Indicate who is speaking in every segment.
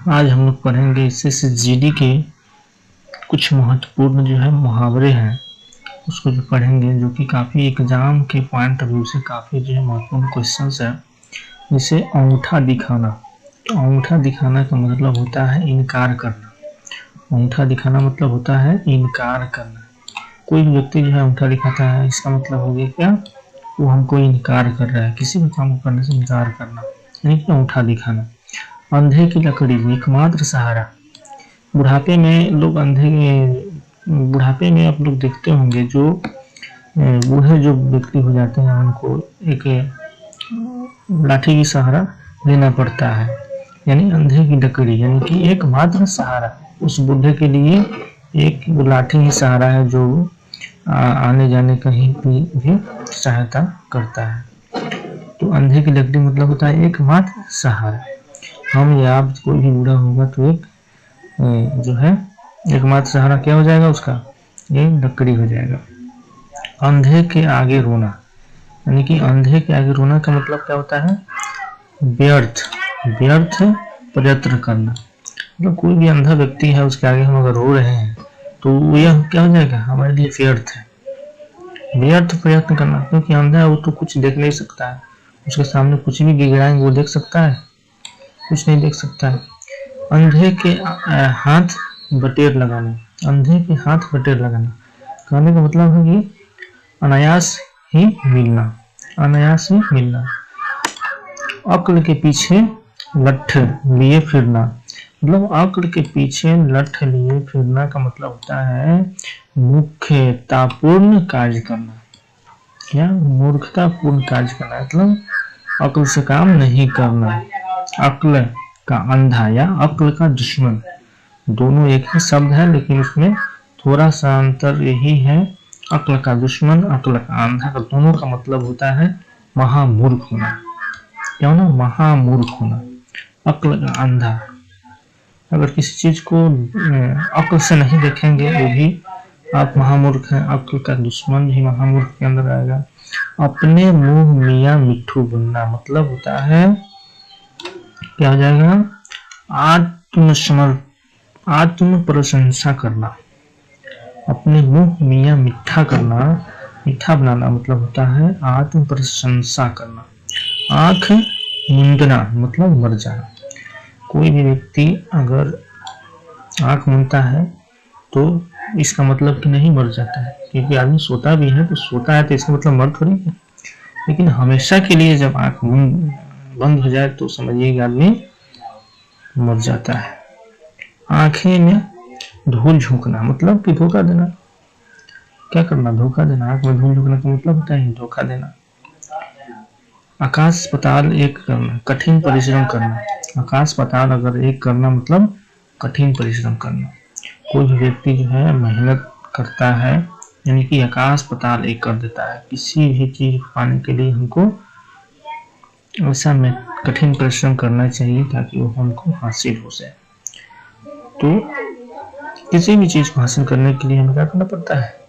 Speaker 1: आज हम लोग पढ़ेंगे इससे जीडी के कुछ महत्वपूर्ण जो है मुहावरे हैं, उसको जो पढ़ेंगे, जो कि काफ़ी एग्जाम के पॉइंट ऑफ व्यू से काफ़ी जो है महत्वपूर्ण क्वेश्चंस है। जैसे अंगूठा दिखाना। तो अंगूठा दिखाना का मतलब होता है इनकार करना। अंगूठा दिखाना मतलब होता है इनकार करना। कोई भी व्यक्ति जो है अंगूठा दिखाता है, इसका मतलब हो गया क्या, वो हमको इनकार कर रहा है, किसी भी काम को करने से इनकार करना, यानी कि अंगूठा दिखाना। अंधे की लकड़ी एकमात्र सहारा। बुढ़ापे में लोग बुढ़ापे में आप लोग देखते होंगे, जो बूढ़े जो व्यक्ति हो जाते हैं उनको एक लाठी की सहारा लेना पड़ता है, यानी अंधे की लकड़ी, यानी कि एकमात्र सहारा उस बूढ़े के लिए एक लाठी ही सहारा है, जो आने जाने कहीं भी सहायता करता है। तो अंधे की लकड़ी मतलब होता है एकमात्र सहारा। हम या आप कोई भी बूढ़ा होगा तो एक जो है एकमात्र सहारा क्या हो जाएगा उसका, ये लकड़ी हो जाएगा। अंधे के आगे रोना, यानी कि अंधे के आगे रोना का मतलब क्या होता है, व्यर्थ प्रयत्न करना। मतलब कोई भी अंधा व्यक्ति है, उसके आगे हम अगर रो रहे हैं तो यह क्या हो जाएगा, हमारे लिए व्यर्थ प्रयत्न करना, क्योंकि अंधा है वो तो कुछ देख नहीं सकता है, उसके सामने कुछ भी गिराएंगे वो देख सकता है, कुछ नहीं देख सकता है। अंधे के हाथ बटेर लगाना। अंधे के हाथ बटेर लगाना कहने का मतलब है कि अनायास ही मिलना। अक्ल के पीछे लठ लिए फिरना। मतलब अक्ल के पीछे लठ लिए फिरना का मतलब होता है मूर्खतापूर्ण कार्य करना। क्या मूर्खतापूर्ण कार्य करना, मतलब अक्ल से काम नहीं करना। अक्ल का अंधा या अक्ल का दुश्मन, दोनों एक ही शब्द है, लेकिन उसमें थोड़ा सा अंतर यही है। अक्ल का दुश्मन, अक्ल का अंधा का दोनों का मतलब होता है महामूर्ख होना। क्या होना, महामूर्ख होना। अक्ल का अंधा, अगर किसी चीज को अक्ल से नहीं देखेंगे वो भी आप महामूर्ख हैं। अक्ल का दुश्मन भी महामूर्ख के अंदर आएगा। अपने मुंह मियाँ मिट्ठू बनना मतलब होता है क्या हो जाएगा, आत्म प्रशंसा करना। अपने मुंह मियाँ मीठा बनाना मतलब होता है आत्म प्रशंसा करना। आंख मूंदना मतलब मर जाना। कोई भी व्यक्ति अगर आंख मूंदता है तो इसका मतलब कि नहीं मर जाता है, क्योंकि आदमी सोता भी है तो सोता है तो इसका मतलब मर थोड़ी है। लेकिन हमेशा के लिए जब आंख बंद हो जाए तो समझिए आदमी मर जाता है। आंखें में धूल झोंकना मतलब कि धोखा देना। क्या करना, धोखा देना। आंख में धूल झोंकना का मतलब होता है धोखा देना। आकाश पताल एक करना, कठिन परिश्रम करना। आकाश पताल अगर एक करना मतलब कठिन परिश्रम करना। कोई भी व्यक्ति जो है मेहनत करता है, यानी कि आकाश पताल एक कर देता है। किसी भी चीज पाने के लिए हमको ऐसा में कठिन परिश्रम करना चाहिए ताकि वो हमको हासिल हो जाए। तो किसी भी चीज को हासिल करने के लिए हमें क्या करना पड़ता है,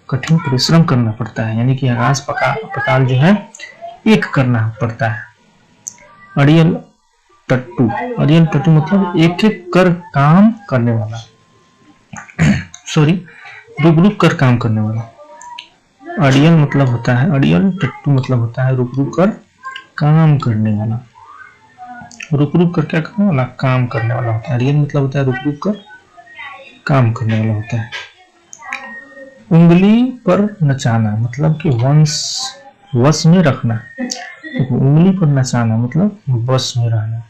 Speaker 1: कठिन परिश्रम करना पड़ता है, यानी कि आकाश पताल जो है एक करना पड़ता है। अड़ियल टट्टू मतलब एक एक कर काम करने वाला रुक रुक कर काम करने वाला। अड़ियल मतलब होता है, अड़ियल टट्टू मतलब होता है रुक रुक कर काम करने वाला। रुक रुक कर क्या करने वाला, काम करने वाला होता है। अड़ियल मतलब होता है रुक रुक कर काम करने वाला होता है। उंगली पर नचाना मतलब कि वश में रखना। तो उंगली पर नचाना मतलब वश में रहना।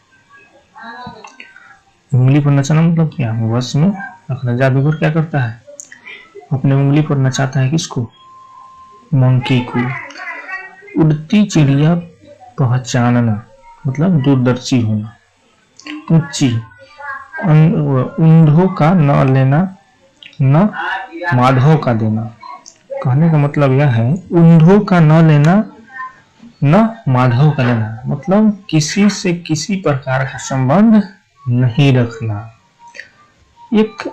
Speaker 1: उंगली पर नचाना मतलब क्या, वश में रखना। जादूगर क्या करता है, अपने उंगली पर नचाता है किसको, मंकी को। उड़ती चिड़िया पहचानना मतलब दूरदर्शी होना। ऊंची, ऊंधों का न लेना न माधव का देना। कहने का मतलब यह है ऊंधों का न लेना न माधव का लेना, मतलब किसी से किसी प्रकार का संबंध नहीं रखना। एक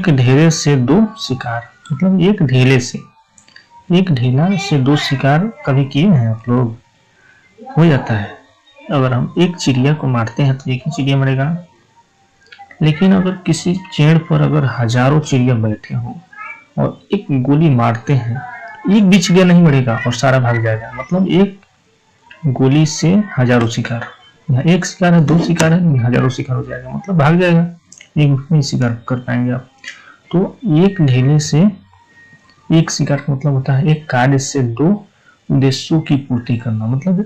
Speaker 1: ढेले से दो शिकार, मतलब एक ढेला से दो शिकार कभी किए हैं आप लोग। हो जाता है। अगर हम एक चिड़िया को मारते हैं तो एक ही चिड़िया मरेगा, लेकिन अगर किसी पेड़ पर अगर हजारों चिड़िया बैठे हो और एक गोली मारते हैं, एक भी चिड़िया नहीं मरेगा और सारा भाग जाएगा। मतलब एक गोली से हजारों शिकार, यहाँ एक शिकार है, दो शिकार है, हजारों शिकार हो जाएगा, मतलब भाग जाएगा, एक नहीं शिकार कर पाएंगे आप। तो एक ढेले से एक शिकार का मतलब होता है एक कार्य से दो उद्देश्यों की पूर्ति करना। मतलब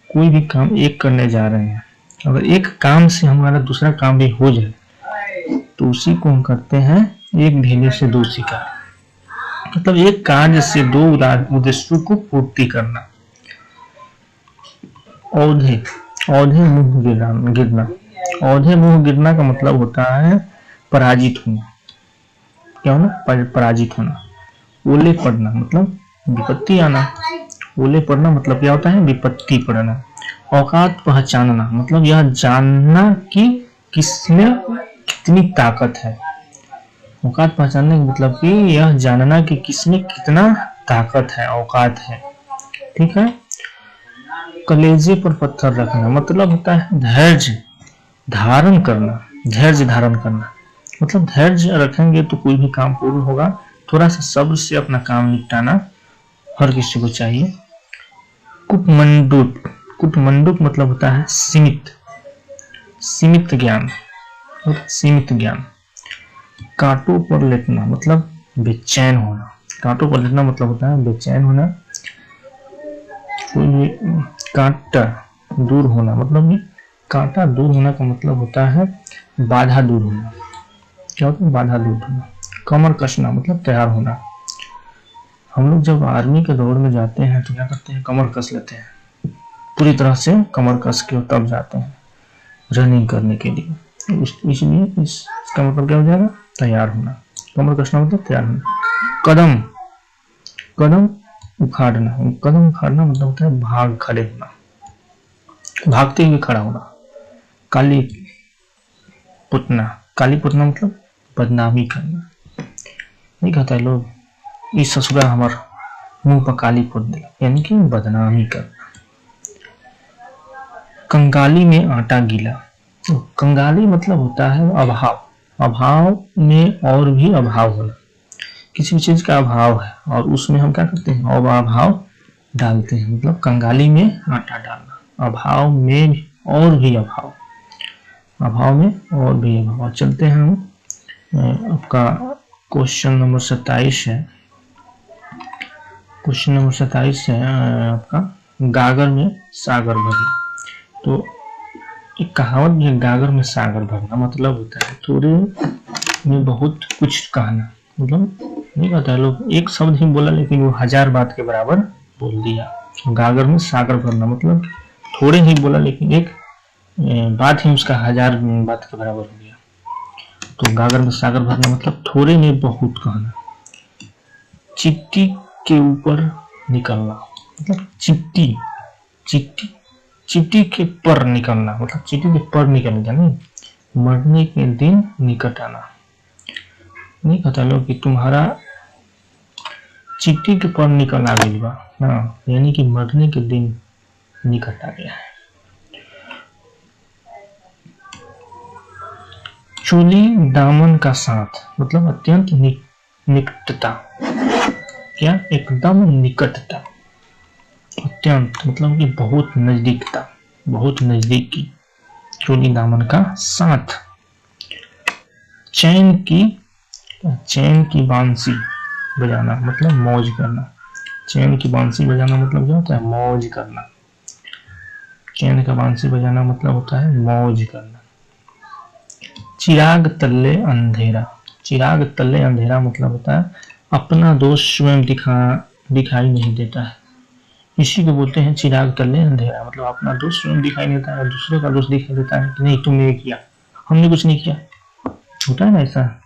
Speaker 1: कोई भी काम एक करने जा रहे हैं, अगर एक काम से हमारा दूसरा काम भी हो जाए तो उसी को हम करते हैं एक ढेले से दो शिकार। मतलब एक कार्य से दो उद्देश्यों को पूर्ति करना। औधे, औधे मुंह गिरना, औधे मुंह गिरना का मतलब होता है पराजित होना। क्या होना? पराजित होना। ओले पड़ना मतलब विपत्ति आना। ओले पड़ना मतलब क्या होता है? विपत्ति पड़ना। औकात पहचानना मतलब यह जानना कि किसमें कितनी ताकत है। औकात पहचानने का मतलब कि यह जानना कि किसमें कितना ताकत है, औकात है। ठीक है। कलेजे पर पत्थर रखना मतलब होता है धैर्य धारण करना। धैर्य धारण करना मतलब धैर्य रखेंगे तो कोई भी काम पूर्ण होगा। थोड़ा सा सब्र से अपना काम निपटाना हर किसी को चाहिए। कुटमंडुक, कुटमंडुक मतलब होता है सीमित, सीमित ज्ञान, सीमित ज्ञान। कांटों पर लेटना मतलब बेचैन होना। कांटों पर लेटना मतलब होता है बेचैन होना। कोई भी कांटा दूर होना मतलब कांटा दूर होना का मतलब होता है बाधा दूर होना। क्या होता है? बाधा दूर होना। कमर कसना मतलब तैयार होना। हम लोग जब आर्मी के दौड़ में जाते हैं तो क्या करते हैं? कमर कस लेते हैं, पूरी तरह से कमर कस के तब जाते हैं रनिंग करने के लिए। इसलिए इसका मतलब क्या हो जाएगा? तैयार होना। कमर कसना मतलब तैयार होना। कदम, कदम उखाड़ना, कदम उखाड़ना मतलब होता है भाग खड़े होना, भागते हुए खड़ा होना। काली पुतना, काली पुतना मतलब बदनामी करना। नहीं कहता है लोग इस ससुरा हमार मुंह पर काली पुत दिला, यानी कि बदनामी करना। कंगाली में आटा गीला, तो कंगाली मतलब होता है अभाव, अभाव में और भी अभाव होना। किसी भी चीज का अभाव है और उसमें हम क्या करते हैं? और अभाव डालते हैं। मतलब कंगाली में आटा डालना, अभाव में और भी अभाव, अभाव में और भी अभाव। चलते हैं हम आपका क्वेश्चन नंबर 27 है। क्वेश्चन नंबर 27 है आपका गागर में सागर भरी। तो एक कहावत है गागर में सागर भरना, मतलब होता है थोड़े में बहुत कुछ कहना। मतलब नहीं कहता है लोग एक शब्द ही बोला लेकिन वो 1000 बात के बराबर बोल दिया। गागर में सागर भरना मतलब थोड़े ही बोला लेकिन एक बात ही उसका 1000 बात के बराबर हो गया। तो गागर में सागर भरना मतलब थोड़े में बहुत कहना। चिट्टी के ऊपर निकलना मतलब चिट्टी, चिट्टी, चिट्टी के पर निकलना मतलब चिट्टी के पर निकल गया, नहीं मरने के दिन निकट आना। नहीं कहता लोग कि तुम्हारा चिट्टी के पर निकल आ गई बा, हाँ, यानी कि मरने के दिन निकट आ गया है। चोली दामन का साथ मतलब अत्यंत निकटता। क्या? एकदम निकटता। अत्यंत मतलब कि बहुत नजदीकता, बहुत नजदीकी। चोली दामन का साथ। चैन की बांसी बजाना मतलब मौज करना। चैन की बांसी बजाना मतलब क्या होता है? मौज करना। चैन का बांसी बजाना मतलब होता है मौज करना। चिराग तले अंधेरा, चिराग तले अंधेरा मतलब होता है अपना दोष स्वयं दिखाई नहीं देता है। इसी को बोलते हैं चिराग तले अंधेरा। मतलब अपना दोष स्वयं दिखाई नहीं देता है, दूसरे का दोष दिखाई देता है कि नहीं तुमने किया, हमने कुछ नहीं किया, होता है ना ऐसा।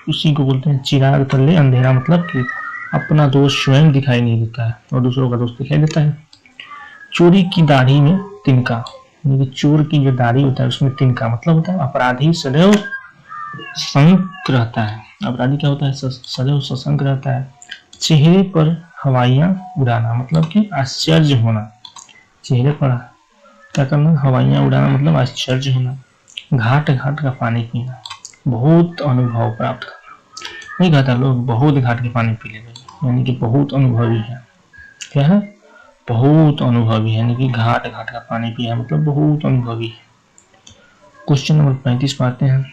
Speaker 1: उसी को बोलते हैं चिराग तले अंधेरा। मतलब कि अपना दोष स्वयं दिखाई नहीं देता है और दूसरों का दोष दिखाई देता है। चोरी की दाढ़ी में तिनका, चोर की जो दाढ़ी होता है उसमें तिनका मतलब होता है अपराधी सदैव संक रहता है। अपराधी क्या होता है? सदैव सशंक रहता है। चेहरे पर हवाइयां उड़ाना मतलब कि आश्चर्य होना। चेहरे पर क्या करना, हवाइयाँ उड़ाना मतलब आश्चर्य होना, घाट घाट का पानी पीना, बहुत अनुभव प्राप्त करना। नहीं कहता लोग बहुत घाट के पानी पी लेंगे, यानी कि बहुत अनुभवी है। क्या है, बहुत अनुभवी है, यानी कि घाट घाट का पानी पिया मतलब बहुत अनुभवी है। क्वेश्चन नंबर 35 पर आते हैं।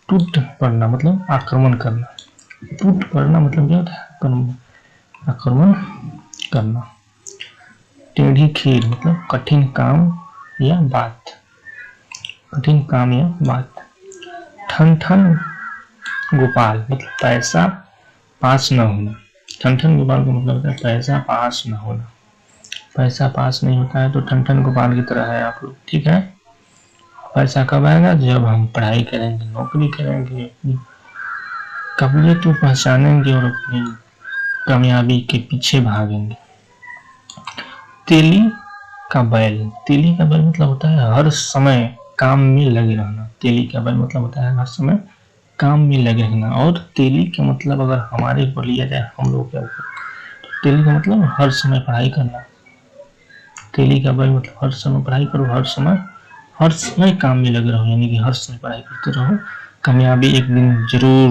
Speaker 1: टूट पड़ना मतलब आक्रमण करना। टूट पड़ना मतलब क्या होता है, आक्रमण करना। टेढ़ी खीर मतलब कठिन काम या बात, कठिन काम या बात। ठन ठन गोपाल मतलब पैसा पास न होना। ठन ठन गोपाल का मतलब होता है पैसा पास न होना। पैसा पास नहीं होता है तो ठन ठन गोपाल की तरह है आप लोग, ठीक है। पैसा कब आएगा, जब हम पढ़ाई करेंगे, नौकरी करेंगे, अपनी काबिलियत को पहचानेंगे और अपनी कामयाबी के पीछे भागेंगे। तेली का बैल, तेली का बैल मतलब होता है हर समय काम में लगे रहना। तेली का बैल मतलब होता है हर समय काम में लगे रहना। और तेली का मतलब अगर हमारे ऊपर लिया जाए, हम लोग के ऊपर, तो तेली का मतलब हर समय पढ़ाई करना। तेली का बैल मतलब हर समय पढ़ाई करो, हर समय काम में लगे रहो, यानी कि हर समय पढ़ाई करते रहो, कामयाबी एक दिन जरूर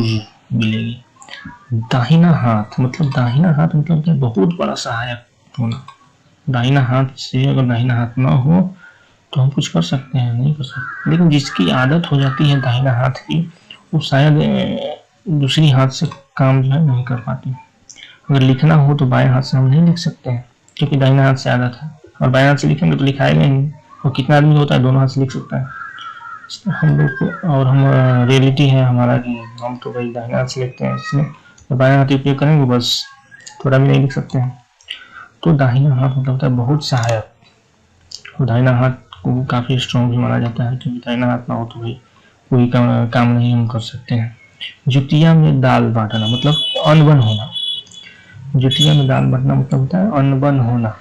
Speaker 1: मिलेगी। दाहिना हाथ मतलब क्या, बहुत बड़ा सहायक होना। दाहिना हाथ से, अगर दाहिना हाथ ना हो तो हम कुछ कर सकते हैं, नहीं कर सकते। लेकिन जिसकी आदत हो जाती है दाहिना हाथ की, वो शायद दूसरी हाथ से काम जो है नहीं कर पाती। अगर लिखना हो तो बाएं हाथ से हम नहीं लिख सकते हैं, क्योंकि दाहिना हाथ से आदत है, और बाएं हाथ से लिखेंगे तो लिखाएगा नहीं। और कितना आदमी होता है दोनों हाथ से लिख सकता है, हम लोग को। और हम रियलिटी है हमारा कि हम तो भाई दाहिना हाथ से लिखते हैं, इसमें तो बाएं हाथ उपयोग करेंगे बस, थोड़ा भी नहीं लिख सकते हैं। तो दाहिना हाथ मतलब होता है बहुत सहायक, और दाहिना हाथ को काफ़ी स्ट्रॉन्ग भी माना जाता है, क्योंकि दाहिना हाथ ना हो तो भाई कोई काम नहीं हम कर सकते हैं। जुतिया में दाल बांटना मतलब अनबन होना। जुतिया में दाल बांटना मतलब होता है अनबन होना।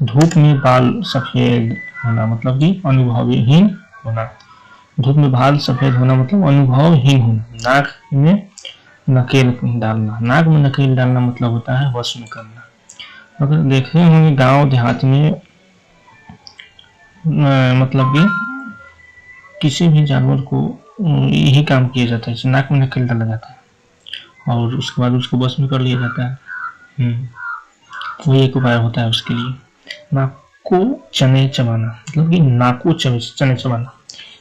Speaker 1: धूप में बाल सफेद होना मतलब कि अनुभवहीन होना। धूप में बाल सफेद होना मतलब अनुभवहीन होना। नाक में नकेल डालना, नाक में नकेल डालना मतलब होता है वश में करना। अगर देखे होंगे गांव देहात में मतलब कि किसी भी जानवर को यही काम किया जाता है, नाक में नकेल डाला जाता है और उसके बाद उसको बस में कर लिया जाता है। वही एक उपाय होता है उसके लिए। नाक को चने चबाना मतलब कि नाको चने चबाना।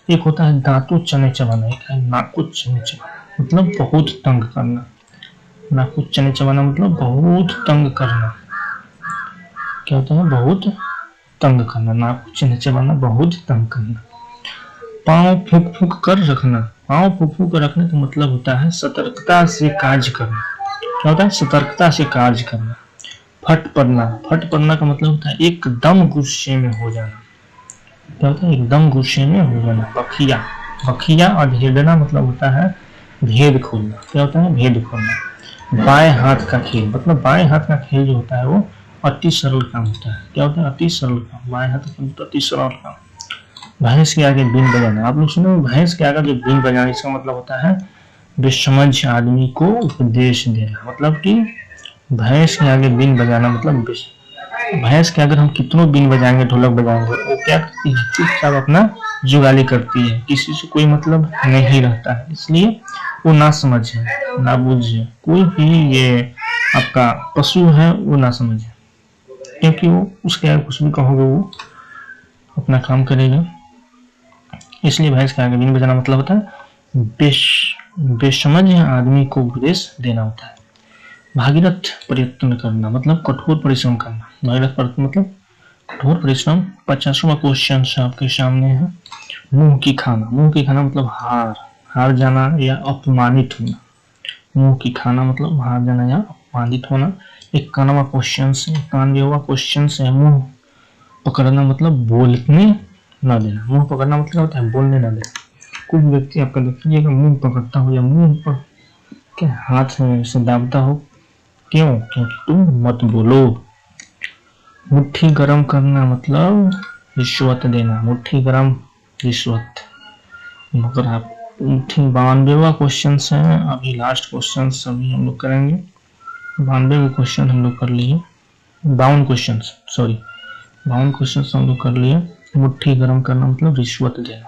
Speaker 1: एक होता है दांतों चने चबाना, एक है नाको चने चबाना मतलब बहुत तंग करना। नाको चने चबाना मतलब बहुत तंग करना। क्या होता है, बहुत तंग करना। नाको चने चबाना बहुत तंग करना। पाँव फूक फूक कर रखना। पाँव फूक फूक कर रखने का मतलब होता है सतर्कता से कार्य करना। क्या होता है, सतर्कता से कार्य करना। फट पड़ना, फट पड़ना का मतलब होता है एकदम गुस्से में हो जाना। क्या होता है, एकदम गुस्से में हो जाना। बखिया, बखिया अधेड़ना मतलब होता है भेद खोलना। क्या होता है, भेद खोलना। बाएं हाथ का खेल मतलब बाएं हाथ का खेल जो होता है वो अति सरल काम होता है। क्या होता है, अति सरल काम। बाएं हाथ का अति सरल काम। भैंस के आगे बीन बजाना, आप लोग सुनो, भैंस के आगे जो बीन बजाना, इसका मतलब होता है बेसमझ आदमी को उपदेश देना। मतलब कि भैंस के आगे बीन बजाना मतलब भैंस के अगर हम कितनों बीन बजाएंगे, ढोलक बजाएंगे, वो क्या करती है, चुपचाप अपना जुगाली करती है, किसी से कोई मतलब नहीं रहता है। इसलिए वो ना समझ है, ना बुझ है। कोई भी ये आपका पशु है वो ना समझ है, क्योंकि वो उसके आगे कुछ भी कहोगे वो अपना काम करेगा। इसलिए भैंस के आगे बीन बजाना मतलब होता है बेसमझ आदमी को उपदेश देना होता है। भागीरथ प्रयत्न करना मतलब कठोर परिश्रम करना। भागीरथ प्रयत्न मतलब कठोर परिश्रम। 50वां क्वेश्चन आपके सामने है। मुंह की खाना, मुंह की खाना मतलब हार जाना या अपमानित होना। मुंह की खाना मतलब हार जाना या अपमानित होना। 91वां क्वेश्चन से 91वां क्वेश्चन से मुंह पकड़ना मतलब बोलने न देना। मुंह पकड़ना मतलब होता है बोलने न देना। कोई व्यक्ति आपका देखिएगा मुंह पकड़ता हो या मुंह पर क्या हाथ से दाबता हो, क्यों, क्योंकि तुम मत बोलो। मुट्ठी गरम करना मतलब रिश्वत देना। मुट्ठी गरम रिश्वत। मगर आप 92वां क्वेश्चन है, अभी लास्ट क्वेश्चन अभी हम लोग करेंगे। 92 क्वेश्चन हम लोग कर लिए, 52 क्वेश्चन, सॉरी 52 क्वेश्चन हम लोग कर लिए। मुट्ठी गर्म करना मतलब रिश्वत देना।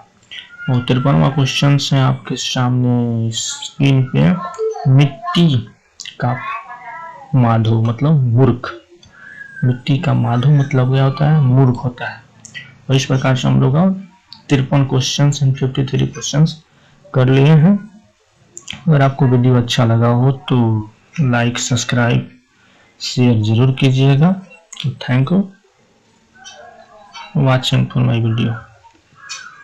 Speaker 1: और 53वां क्वेश्चन है आपके सामने स्क्रीन पे, मिट्टी का माधो मतलब मूर्ख। मिट्टी का माधो मतलब क्या होता है? मूर्ख होता है। और इस प्रकार से हम लोग 53 क्वेश्चन एंड 53 क्वेश्चन कर लिए हैं। अगर आपको वीडियो अच्छा लगा हो तो लाइक, सब्सक्राइब, शेयर जरूर कीजिएगा। तो thank you watching for my video.